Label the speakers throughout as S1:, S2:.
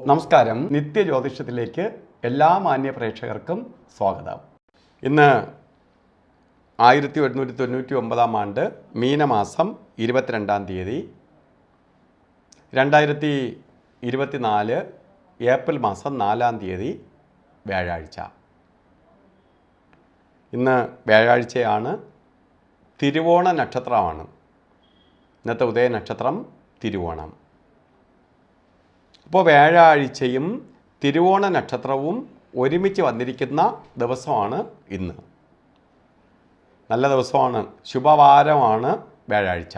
S1: നമസ്കാരം. നിത്യജ്യോതിഷത്തിലേക്ക് എല്ലാ മാന്യ പ്രേക്ഷകർക്കും സ്വാഗതം. ഇന്ന് 1899 ആണ്ട് മീനമാസം 22-ാം തീയതി, 2024 ഏപ്രിൽ മാസം 4-ാം തീയതി വ്യാഴാഴ്ച. ഇന്ന് വ്യാഴാഴ്ചയാണ്. തിരുവോണ നക്ഷത്രമാണ്. ഇന്നത്തെ ഉദയ നക്ഷത്രം തിരുവോണം. അപ്പോൾ വ്യാഴാഴ്ചയും തിരുവോണ നക്ഷത്രവും ഒരുമിച്ച് വന്നിരിക്കുന്ന ദിവസമാണ് ഇന്ന്. നല്ല ദിവസമാണ്. ശുഭവാരമാണ് വ്യാഴാഴ്ച.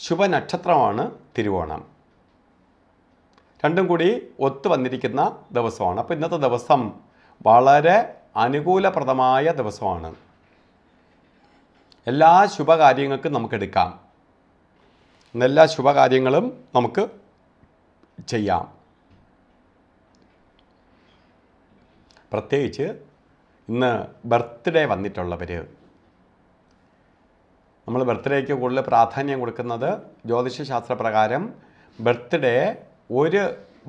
S1: ശുഭനക്ഷത്രമാണ് തിരുവോണം. രണ്ടും കൂടി ഒത്തു വന്നിരിക്കുന്ന ദിവസമാണ്. അപ്പോൾ ഇന്നത്തെ ദിവസം വളരെ അനുകൂലപ്രദമായ ദിവസമാണ്. എല്ലാ ശുഭകാര്യങ്ങൾക്കും നമുക്കെടുക്കാം. എല്ലാ ശുഭകാര്യങ്ങളും നമുക്ക് ചെയ്യാം. പ്രത്യേകിച്ച് ഇന്ന് ബർത്ത്ഡേ വന്നിട്ടുള്ളവർ, നമ്മൾ ബർത്ത്ഡേക്ക് കൂടുതൽ പ്രാധാന്യം കൊടുക്കുന്നത് ജ്യോതിഷശാസ്ത്രപ്രകാരം ബർത്ത്ഡേ ഒരു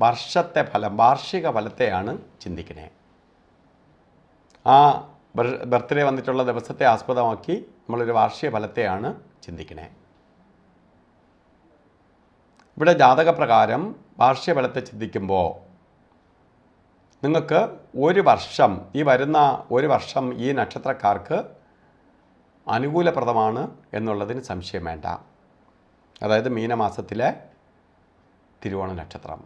S1: വർഷത്തെ ഫലം, വാർഷിക ഫലത്തെയാണ് ചിന്തിക്കുന്നത്. ആ ബർത്ത്ഡേ വന്നിട്ടുള്ള ദിവസത്തെ ആസ്പദമാക്കി നമ്മളൊരു വാർഷിക ഫലത്തെയാണ് ചിന്തിക്കുന്നത്. ഇവിടെ ജാതകപ്രകാരം വാർഷിക ഫലത്തെ ചിന്തിക്കുമ്പോൾ നിങ്ങൾക്ക് ഒരു വർഷം, ഈ വരുന്ന ഒരു വർഷം ഈ നക്ഷത്രക്കാർക്ക് അനുകൂലപ്രദമാണ് എന്നുള്ളതിന് സംശയം വേണ്ട. അതായത് മീനമാസത്തിലെ തിരുവോണ നക്ഷത്രം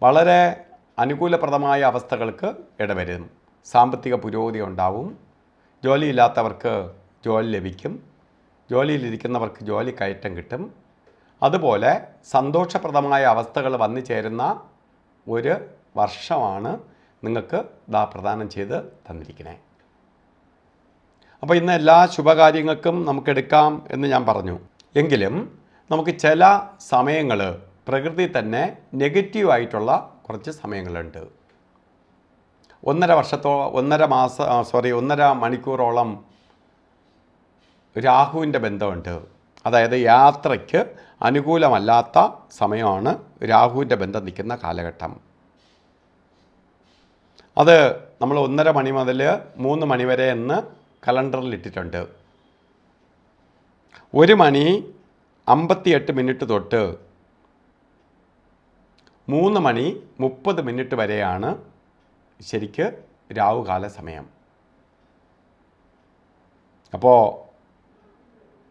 S1: വളരെ അനുകൂലപ്രദമായ അവസ്ഥകൾക്ക് ഇടവരും. സാമ്പത്തിക പുരോഗതി ഉണ്ടാവും. ജോലിയില്ലാത്തവർക്ക് ജോലി ലഭിക്കും. ജോലിയിലിരിക്കുന്നവർക്ക് ജോലി കയറ്റം കിട്ടും. അതുപോലെ സന്തോഷപ്രദമായ അവസ്ഥകൾ വന്നു ചേരുന്ന ഒരു വർഷമാണ് നിങ്ങൾക്ക് പ്രദാനം ചെയ്ത് തന്നിരിക്കുന്നത്. അപ്പോൾ ഇന്ന് എല്ലാ ശുഭകാര്യങ്ങൾക്കും നമുക്കെടുക്കാം എന്ന് ഞാൻ പറഞ്ഞു. എങ്കിലും നമുക്ക് ചില സമയങ്ങൾ പ്രകൃതി തന്നെ നെഗറ്റീവായിട്ടുള്ള കുറച്ച് സമയങ്ങളുണ്ട്. 1.5 മണിക്കൂറോളം രാഹുവിൻ്റെ ബന്ധമുണ്ട്. അതായത് യാത്രയ്ക്ക് അനുകൂലമല്ലാത്ത സമയമാണ് രാഹുവിൻ്റെ ബന്ധം നിൽക്കുന്ന കാലഘട്ടം. അത് നമ്മൾ 1:30 മണി മുതൽ 3 മണി വരെ എന്ന് കലണ്ടറിൽ ഇട്ടിട്ടുണ്ട്. 1:58 തൊട്ട് 3:30 വരെയാണ് ശരിക്ക് രാഹുകാല സമയം. അപ്പോൾ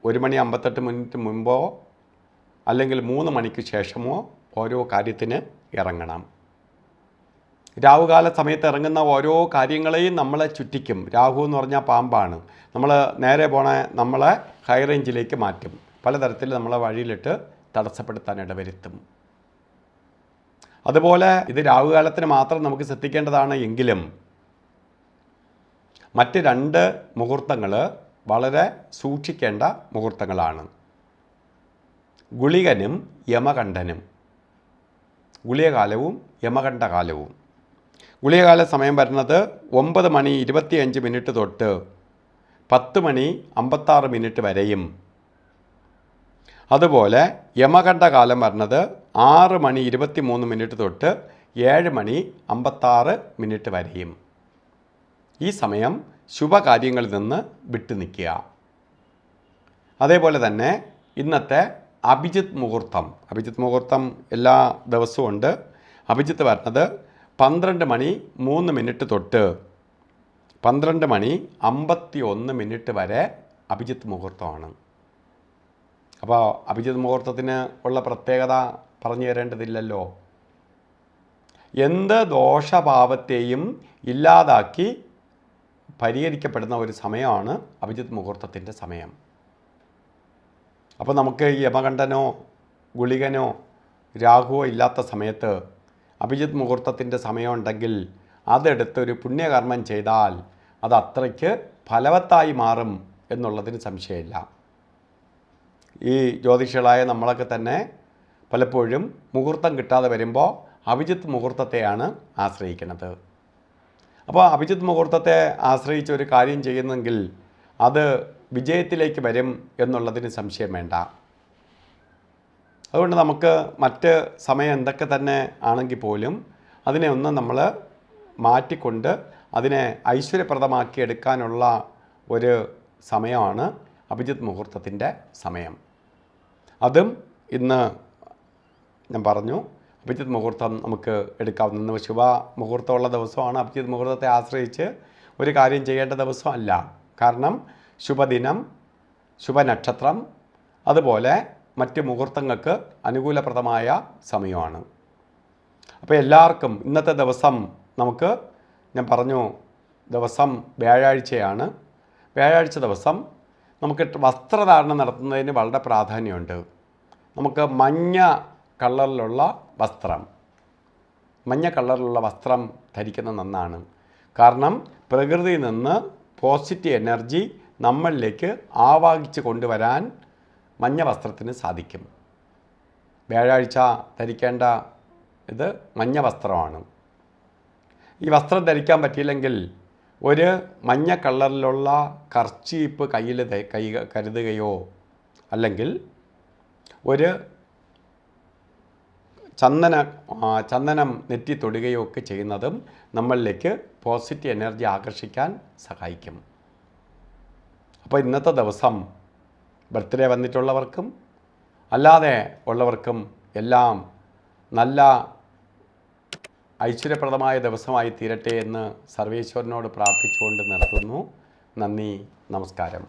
S1: 1:58 മുമ്പോ അല്ലെങ്കിൽ 3 മണിക്ക് ശേഷമോ ഓരോ കാര്യത്തിന് ഇറങ്ങണം. രാഹുകാല സമയത്ത് ഇറങ്ങുന്ന ഓരോ കാര്യങ്ങളെയും നമ്മളെ ചുറ്റിക്കും. രാഹു എന്ന് പറഞ്ഞാൽ പാമ്പാണ്. നമ്മൾ നേരെ നമ്മളെ ഹൈ റേഞ്ചിലേക്ക് മാറ്റും. പലതരത്തിൽ നമ്മളെ വഴിയിലിട്ട് തടസ്സപ്പെടുത്താൻ ഇടവരുത്തും. അതുപോലെ ഇത് രാഹുകാലത്തിന് മാത്രം നമുക്ക് ശ്രദ്ധിക്കേണ്ടതാണ്. എങ്കിലും മറ്റ് 2 മുഹൂർത്തങ്ങൾ വളരെ സൂക്ഷിക്കേണ്ട മുഹൂർത്തങ്ങളാണ്. ഗുളികനും യമകണ്ഠനും. ഗുളികകാലവും യമകണ്ഠകാലവും. ഗുളികകാല സമയം വരുന്നത് 9:25 തൊട്ട് 10:56 വരെയും. അതുപോലെ യമകണ്ഠകാലം വരുന്നത് 6:23 തൊട്ട് 7:56 വരെയും. ഈ സമയം ശുഭകാര്യങ്ങളിൽ നിന്ന് വിട്ടു നിൽക്കുക. അതേപോലെ തന്നെ ഇന്നത്തെ അഭിജിത്ത് മുഹൂർത്തം എല്ലാ ദിവസവും ഉണ്ട്. അഭിജിത്ത് വരുന്നത് 12:03 തൊട്ട് 12:51 വരെ അഭിജിത്ത് മുഹൂർത്തമാണ്. അപ്പോൾ അഭിജിത്ത് മുഹൂർത്തത്തിന് ഉള്ള പ്രത്യേകത പറഞ്ഞു തരേണ്ടതില്ലല്ലോ. എന്ത് ദോഷഭാവത്തെയും ഇല്ലാതാക്കി പരിഹരിക്കപ്പെടുന്ന ഒരു സമയമാണ് അഭിജിത്ത് മുഹൂർത്തത്തിൻ്റെ സമയം. അപ്പോൾ നമുക്ക് യമകണ്ഠനോ ഗുളികനോ രാഹുവോ ഇല്ലാത്ത സമയത്ത് അഭിജിത്ത് മുഹൂർത്തത്തിൻ്റെ സമയമുണ്ടെങ്കിൽ അതെടുത്തൊരു പുണ്യകർമ്മം ചെയ്താൽ അത് അത്രയ്ക്ക് ഫലവത്തായി മാറും എന്നുള്ളതിന് സംശയമില്ല. ഈ ജ്യോതിഷികളായ നമ്മളൊക്കെ തന്നെ പലപ്പോഴും മുഹൂർത്തം കിട്ടാതെ വരുമ്പോൾ അഭിജിത്ത് മുഹൂർത്തത്തെയാണ് ആശ്രയിക്കുന്നത്. അപ്പോൾ അഭിജിത്ത് മുഹൂർത്തത്തെ ആശ്രയിച്ച് ഒരു കാര്യം ചെയ്യുന്നെങ്കിൽ അത് വിജയത്തിലേക്ക് വരും എന്നുള്ളതിന് സംശയം വേണ്ട. അതുകൊണ്ട് നമുക്ക് മറ്റ് സമയം എന്തൊക്കെ തന്നെ ആണെങ്കിൽ പോലും അതിനെ ഒന്ന് നമ്മൾ മാറ്റിക്കൊണ്ട് അതിനെ ഐശ്വര്യപ്രദമാക്കി എടുക്കാനുള്ള ഒരു സമയമാണ് അഭിജിത്ത് മുഹൂർത്തത്തിൻ്റെ സമയം. അതും ഇന്ന് ഞാൻ പറഞ്ഞു, അഭിജിത്ത് മുഹൂർത്തം നമുക്ക് എടുക്കാവുന്ന ശുഭ മുഹൂർത്തമുള്ള ദിവസമാണ്. അഭിജിത്ത് മുഹൂർത്തത്തെ ആശ്രയിച്ച് ഒരു കാര്യം ചെയ്യേണ്ട ദിവസമല്ല. കാരണം ശുഭദിനം, ശുഭനക്ഷത്രം, അതുപോലെ മറ്റ് മുഹൂർത്തങ്ങൾക്ക് അനുകൂലപ്രദമായ സമയമാണ്. അപ്പോൾ എല്ലാവർക്കും ഇന്നത്തെ ദിവസം നമുക്ക്, ഞാൻ പറഞ്ഞു ദിവസം വ്യാഴാഴ്ചയാണ്. വ്യാഴാഴ്ച ദിവസം നമുക്ക് വസ്ത്രധാരണം നടത്തുന്നതിന് വളരെ പ്രാധാന്യമുണ്ട്. നമുക്ക് മഞ്ഞ കളറിലുള്ള വസ്ത്രം ധരിക്കുന്നത് നന്നാണ്. കാരണം പ്രകൃതിയിൽ നിന്ന് പോസിറ്റീവ് എനർജി നമ്മളിലേക്ക് ആവാഹിച്ച് കൊണ്ടുവരാൻ മഞ്ഞ വസ്ത്രത്തിന് സാധിക്കും. വ്യാഴാഴ്ച ധരിക്കേണ്ട ഇത് മഞ്ഞ വസ്ത്രമാണ്. ഈ വസ്ത്രം ധരിക്കാൻ പറ്റിയില്ലെങ്കിൽ ഒരു മഞ്ഞ കളറിലുള്ള കർച്ചീപ്പ് കയ്യിൽ കരുതുകയോ അല്ലെങ്കിൽ ഒരു ചന്ദനം നെറ്റി തൊടുകയോ ഒക്കെ ചെയ്യുന്നതും നമ്മളിലേക്ക് പോസിറ്റീവ് എനർജി ആകർഷിക്കാൻ സഹായിക്കും. അപ്പോൾ ഇന്നത്തെ ദിവസം ബർത്ത്ഡേ വന്നിട്ടുള്ളവർക്കും അല്ലാതെ ഉള്ളവർക്കും എല്ലാം നല്ല ഐശ്വര്യപ്രദമായ ദിവസമായി തീരട്ടെ എന്ന് സർവേശ്വരനോട് പ്രാർത്ഥിച്ചുകൊണ്ട് നിർത്തുന്നു. നന്ദി, നമസ്കാരം.